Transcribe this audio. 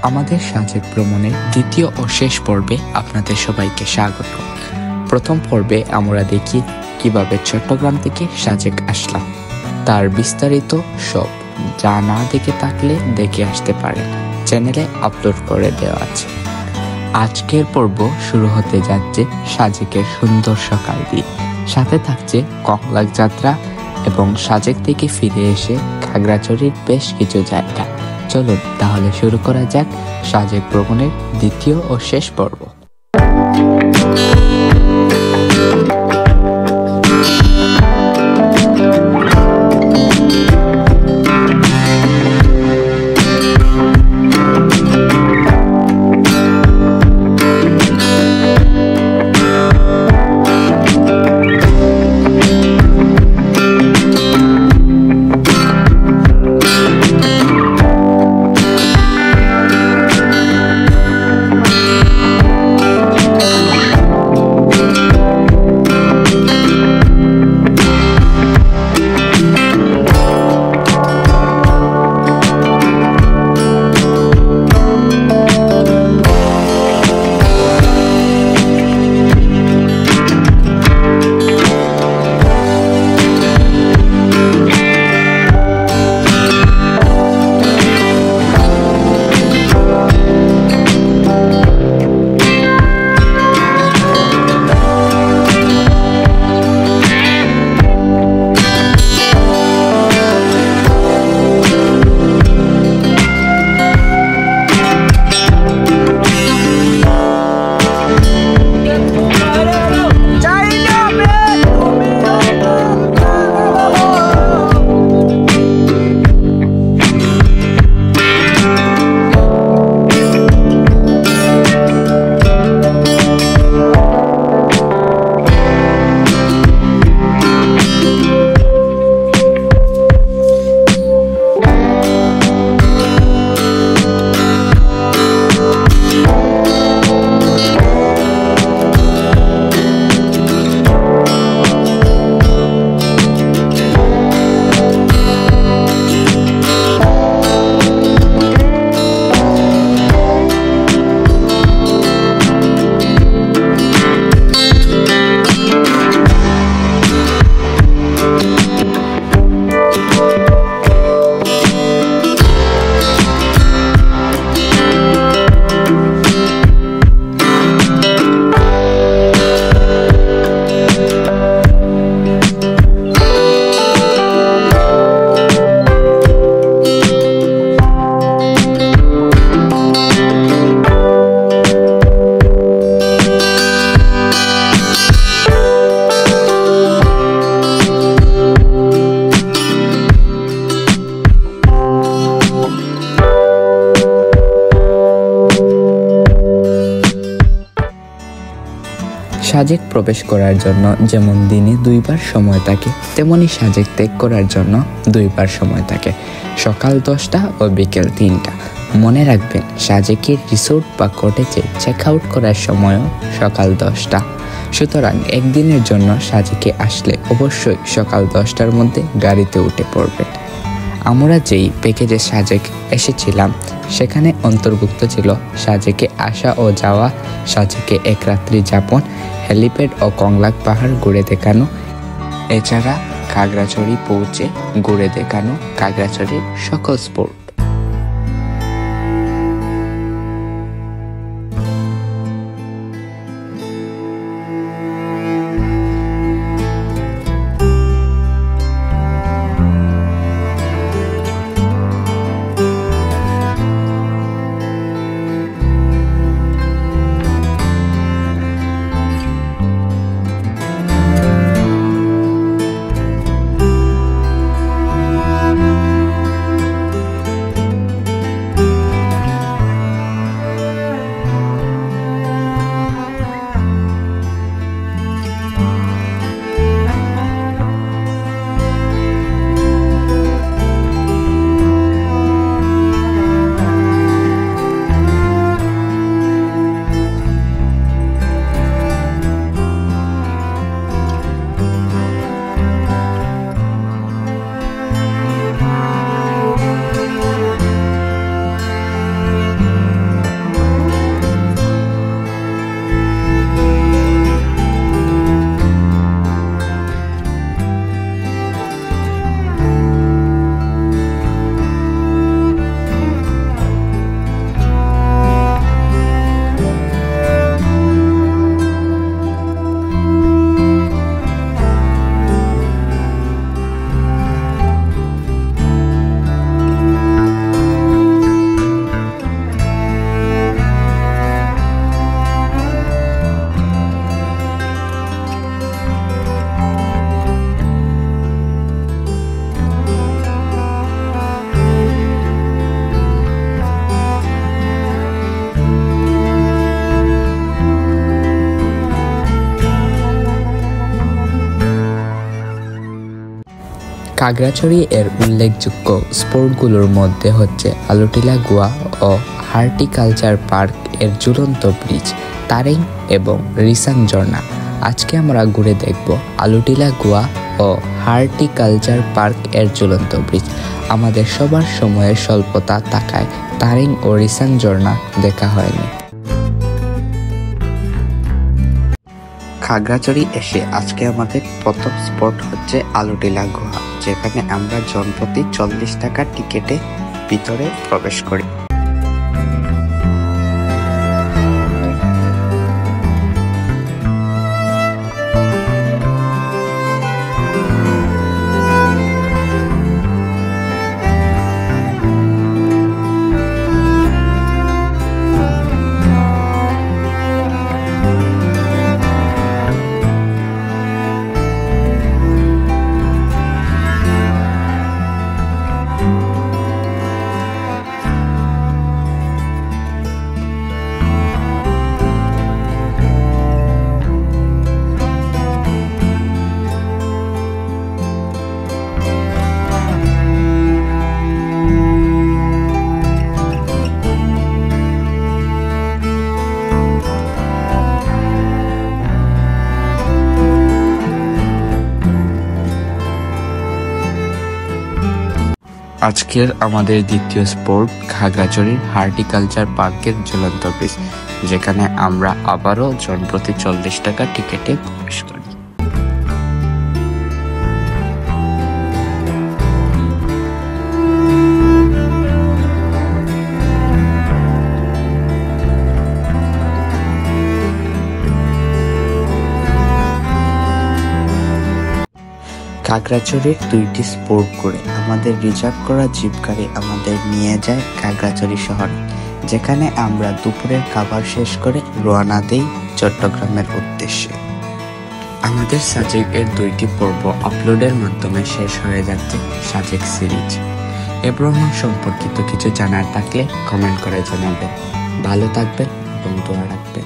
আমাদের সাজেক ভ্রমণের দ্বিতীয় ও শেষ পর্বে আপনাদের সবাইকে স্বাগত। প্রথম পর্বে আমরা দেখি কিভাবে চট্টগ্রাম থেকে সাজেক আসলাম। তার বিস্তারিত সব যা না দেখে থাকলে দেখে আসতে পারে, চ্যানেলে আপলোড করে দেওয়া আছে। আজকের পর্ব শুরু হতে যাচ্ছে সাজেকের সুন্দর সকাল দিয়ে, সাথে থাকছে কংলাক যাত্রা এবং সাজেক থেকে ফিরে এসে খাগড়াছড়ির বেশ কিছু জায়গা। চলুন তাহলে শুরু করা যাক সাজেক ভ্রমণের দ্বিতীয় ও শেষ পর্ব। সাজেক প্রবেশ করার জন্য যেমন দিনে 2 বার সময় থাকে, তেমনি সাজেক ত্যাগ করার জন্য 2 বার সময় থাকে, সকাল 10টা ও বিকেল 3টা। মনে রাখবেন, সাজেকের রিসোর্ট বা কটেজে চেক আউট করার সময়ও সকাল 10টা। সুতরাং একদিনের জন্য সাজেকে আসলে অবশ্যই সকাল 10টার মধ্যে গাড়িতে উঠে পড়বেন। আমরা যেই প্যাকেজে সাজেক এসেছিলাম সেখানে অন্তর্ভুক্ত ছিল সাজেকে আসা ও যাওয়া, সাজেকে এক রাত্রি যাপন, হেলিপ্যাড ও কংলাক পাহাড় ঘুরে দেখানো, এছাড়া খাগড়াছড়ি পৌঁছে ঘুরে দেখানো খাগড়াছড়ির সকল স্পট। খাগড়াছড়ি এর উল্লেখযোগ্য স্পোর্টগুলোর মধ্যে হচ্ছে আলুটিলা গুহা ও হর্টিকালচার পার্ক এর ঝুলন্ত ব্রিজ, তারিং এবং রিসাং ঝর্ণা। আজকে আমরা ঘুরে দেখব আলুটিলা গুহা ও হর্টিকালচার পার্ক এর ঝুলন্ত ব্রিজ। আমাদের সবার সময়ের স্বল্পতা থাকায় তারিং ও রিসাং ঝর্ণা দেখা হয়নি। খাগড়াছড়ি এসে আজকে আমাদের প্রথম স্পট হচ্ছে আলুটিলা গুহা, যেখানে আমরা জনপ্রতি 40 টাকা টিকেটে ভিতরে প্রবেশ করি। আজকের আমাদের দ্বিতীয় স্পোর্ট খাগড়াছড়ির হর্টিকালচার পার্কের ঝুলন্ত ব্রিজ, যেখানে আমরা আবারও জনপ্রতি 40 টাকা টিকেটে প্রবেশ করি। খাগড়াছড়ির 2টি স্পোর্ট করে আমাদের রিজার্ভ করা জিপ গাড়ি আমাদের নিয়ে যায় খাগড়াছড়ি শহরে, যেখানে আমরা দুপুরের খাবার শেষ করে রওনা দেই চট্টগ্রামের উদ্দেশ্যে। আমাদের সাজেকের 2টি পর্ব আপলোডের মাধ্যমে শেষ হয়ে যাচ্ছে সাজেক সিরিজ। এ ভ্রমণ সম্পর্কিত কিছু জানার থাকলে কমেন্ট করে জানাবেন। ভালো থাকবেন এবং দোয়া রাখবেন।